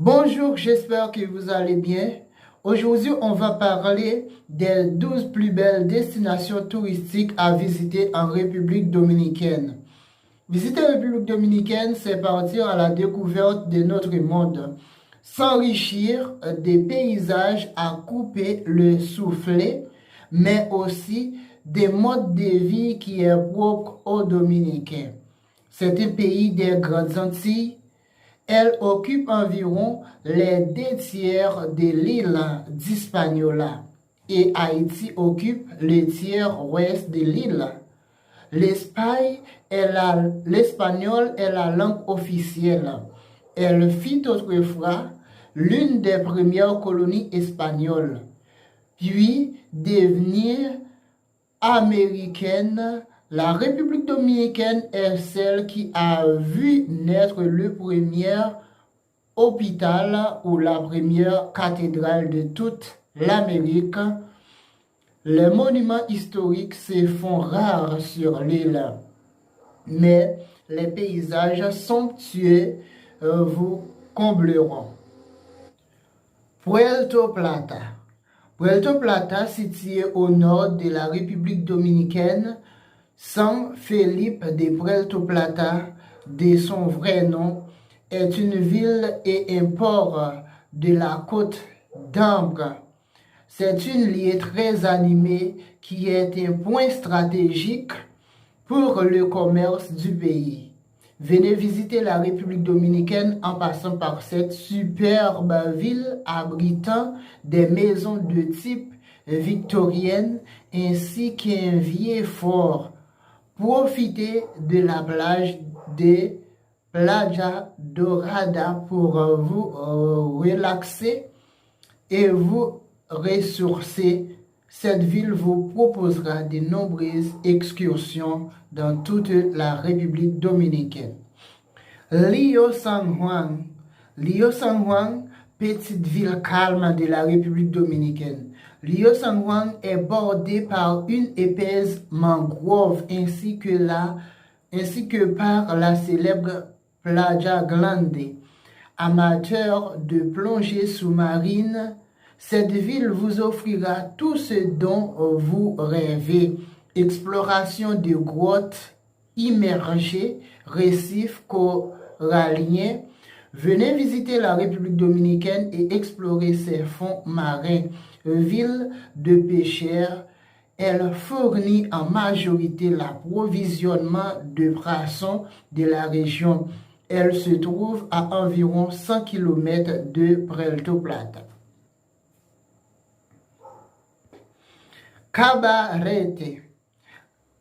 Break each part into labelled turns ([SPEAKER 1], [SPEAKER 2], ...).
[SPEAKER 1] Bonjour, j'espère que vous allez bien. Aujourd'hui, on va parler des 12 plus belles destinations touristiques à visiter en République dominicaine. Visiter la République dominicaine, c'est partir à la découverte de notre monde, s'enrichir des paysages à couper le soufflet, mais aussi des modes de vie qui est propre aux Dominicains. C'est un pays des Grandes Antilles. Elle occupe environ les 2 tiers de l'île d'Hispaniola et Haïti occupe le tiers ouest de l'île. L'espagnol est la langue officielle. Elle fut autrefois l'une des premières colonies espagnoles, puis devenir américaine. La République dominicaine est celle qui a vu naître le premier hôpital ou la première cathédrale de toute l'Amérique. Les monuments historiques se font rares sur l'île, mais les paysages somptueux vous combleront. Puerto Plata. Puerto Plata, situé au nord de la République dominicaine, San Felipe de Puerto Plata, de son vrai nom, est une ville et un port de la côte d'Ambre. C'est une lieu très animée qui est un point stratégique pour le commerce du pays. Venez visiter la République dominicaine en passant par cette superbe ville abritant des maisons de type victorienne ainsi qu'un vieux fort. Profitez de la plage de Playa Dorada pour vous relaxer et vous ressourcer. Cette ville vous proposera de nombreuses excursions dans toute la République dominicaine. Rio San Juan. Rio San Juan, petite ville calme de la République dominicaine. Rio San Juan est bordé par une épaisse mangrove ainsi que par la célèbre Playa Grande. Amateur de plongée sous-marine, cette ville vous offrira tout ce dont vous rêvez. Exploration de grottes immergées, récifs coralliens. Venez visiter la République dominicaine et explorer ses fonds marins. Ville de pêcheurs, elle fournit en majorité l'approvisionnement de poissons de la région. Elle se trouve à environ 100 km de Puerto Plata. Cabarete.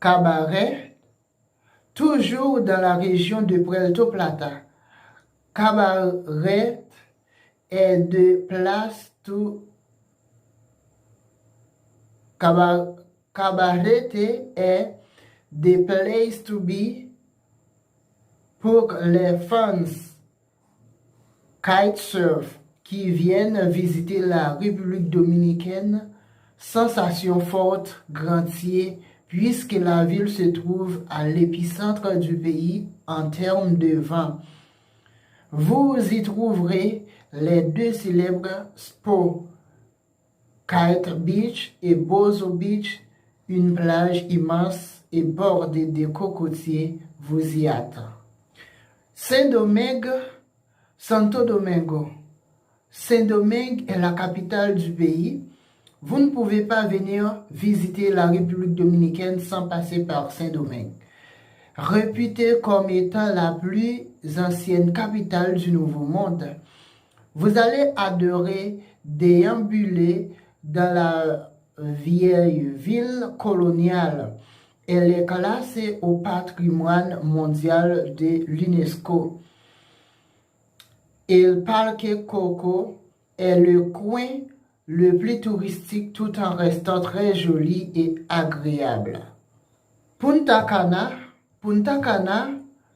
[SPEAKER 1] Cabaret, toujours dans la région de Puerto Plata. Cabaret est de place tout. Cabarete est the place to be pour les fans kitesurf qui viennent visiter la République dominicaine. Sensation forte, grandier, puisque la ville se trouve à l'épicentre du pays en termes de vent. Vous y trouverez les deux célèbres spots, Kite Beach et Bozo Beach, une plage immense et bordée de cocotiers vous y attend. Saint-Domingue, Santo Domingo. Saint-Domingue est la capitale du pays. Vous ne pouvez pas venir visiter la République dominicaine sans passer par Saint-Domingue. Réputée comme étant la plus ancienne capitale du Nouveau Monde, vous allez adorer déambuler dans la vieille ville coloniale. Elle est classée au patrimoine mondial de l'UNESCO. El Parque Coco est le coin le plus touristique tout en restant très joli et agréable. Punta Cana. Punta Cana,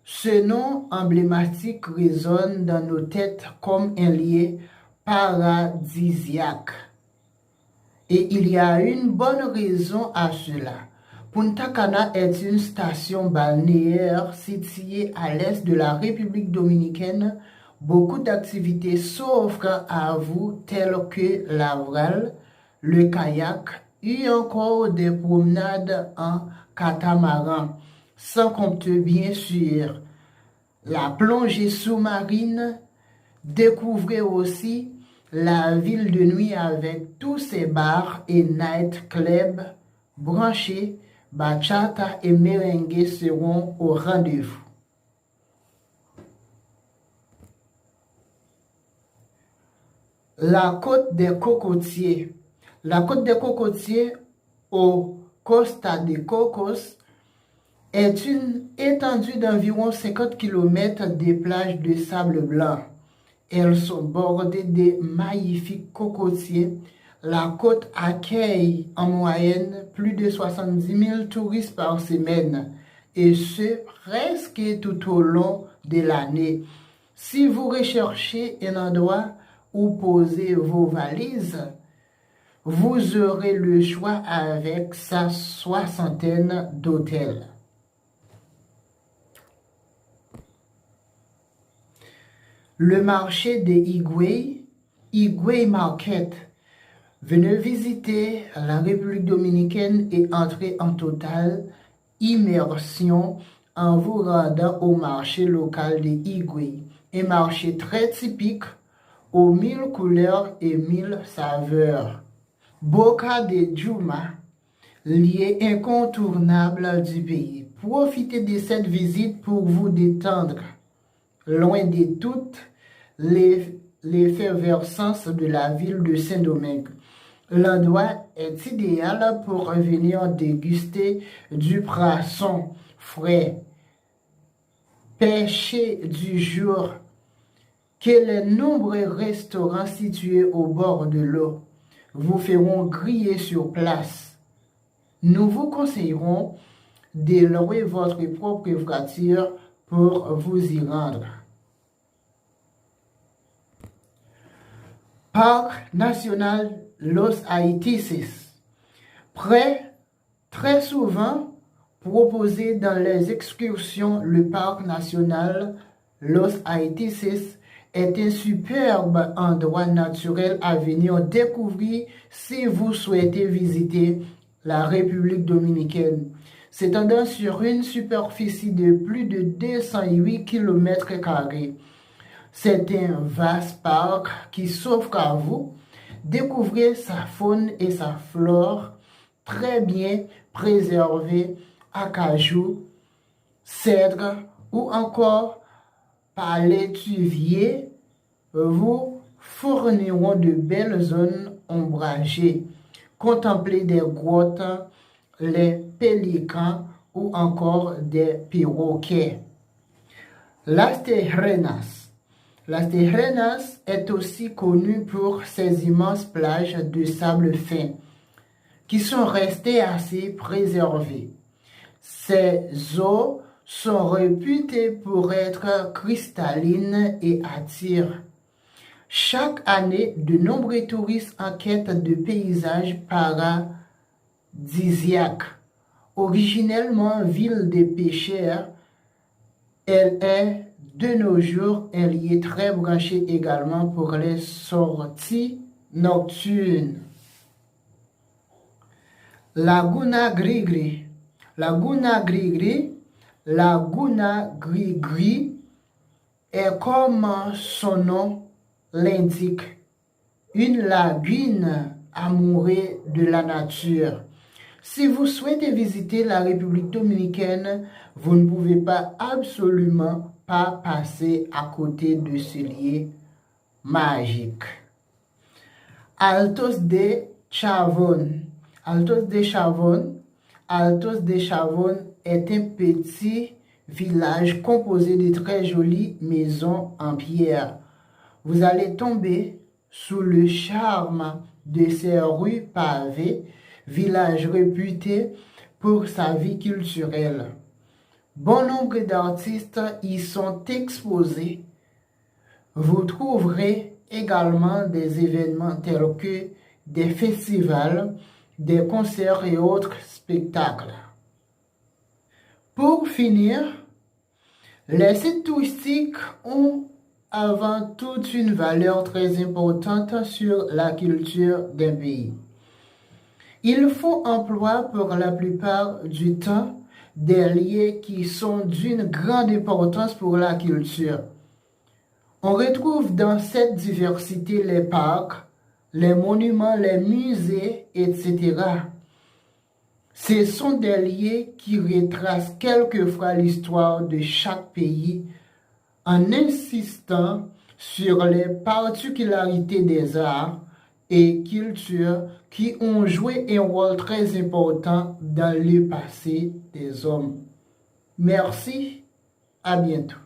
[SPEAKER 1] ce nom emblématique résonne dans nos têtes comme un lieu paradisiaque. Et il y a une bonne raison à cela. Punta Cana est une station balnéaire située à l'est de la République dominicaine, Beaucoup d'activités s'offrent à vous telles que la voile, le kayak et encore des promenades en catamaran, sans compter bien sûr la plongée sous-marine. Découvrez aussi la ville de nuit avec tous ses bars et night-clubs branchés. Bachata et merengue seront au rendez-vous. La côte des Cocotiers. La côte des Cocotiers au Costa de Cocos est une étendue d'environ 50 km de plages de sable blanc. Elles sont bordées de magnifiques cocotiers. La côte accueille en moyenne plus de 70 000 touristes par semaine, et ce presque tout au long de l'année. Si vous recherchez un endroit où poser vos valises, vous aurez le choix avec sa soixantaine d'hôtels. Le marché de Higüey Market. Venez visiter la République dominicaine et entrer en totale immersion en vous rendant au marché local de Higüey, un marché très typique aux 1000 couleurs et 1000 saveurs. Boca de Juma, lieu incontournable du pays. Profitez de cette visite pour vous détendre, loin de toute l'effervescence de la ville de Saint-Domingue. L'endroit est idéal pour venir déguster du poisson frais, pêché du jour, que les nombreux restaurants situés au bord de l'eau vous feront griller sur place. Nous vous conseillerons de louer votre propre voiture pour vous y rendre. Parc national Los Aitices. Très souvent proposé dans les excursions, le parc national Los Aitices est un superbe endroit naturel à venir découvrir si vous souhaitez visiter la République dominicaine. S'étendant sur une superficie de plus de 208 km². C'est un vaste parc qui s'offre à vous. Découvrez sa faune et sa flore très bien préservées, acajou, cèdre ou encore palétuvier vous fourniront de belles zones ombragées. Contemplez des grottes, les pélicans ou encore des perroquets. Las Terrenas. Las Terrenas est aussi connue pour ses immenses plages de sable fin qui sont restées assez préservées. Ses eaux sont réputées pour être cristallines et attirent chaque année de nombreux touristes en quête de paysages paradisiaques. Originellement ville des pêcheurs, elle est de nos jours un lieu très branché également pour les sorties nocturnes. Laguna Grigri. Laguna Grigri est comme son nom l'indique, une lagune amoureux de la nature. Si vous souhaitez visiter la République dominicaine, vous ne pouvez pas absolument pas passer à côté de ce lieu magique. Altos de Chavón. Altos de Chavón est un petit village composé de très jolies maisons en pierre. Vous allez tomber sous le charme de ces rues pavées, village réputé pour sa vie culturelle. Bon nombre d'artistes y sont exposés. Vous trouverez également des événements tels que des festivals, des concerts et autres spectacles. Pour finir, les sites touristiques ont avant toute une valeur très importante sur la culture d'un pays. Il faut employer pour la plupart du temps des lieux qui sont d'une grande importance pour la culture. On retrouve dans cette diversité les parcs, les monuments, les musées, etc. Ce sont des lieux qui retracent quelquefois l'histoire de chaque pays en insistant sur les particularités des arts et cultures qui ont joué un rôle très important dans le passé des hommes. Merci, à bientôt.